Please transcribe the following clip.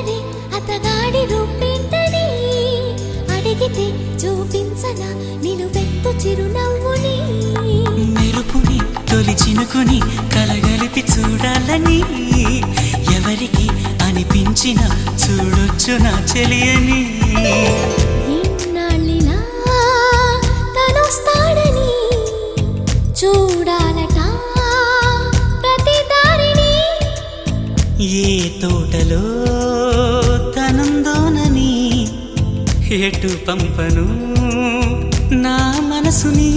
అడగనే అతగాడి రూపేంటని అడిగితే చూపించనా నిలువెత్తు చిరునవ్వుని మెరుపుని తొలి చినుకుని కలగలిపి చూడాలని ఎవరికి అనిపించిన చూడొచ్చు నా చెలియని ఇన్నాళ్ళిలా తనొస్తాడని చూడాలట ప్రతి దారిని ఏ తోటలో తనందోనని ఎటు పంపను నా మనసుని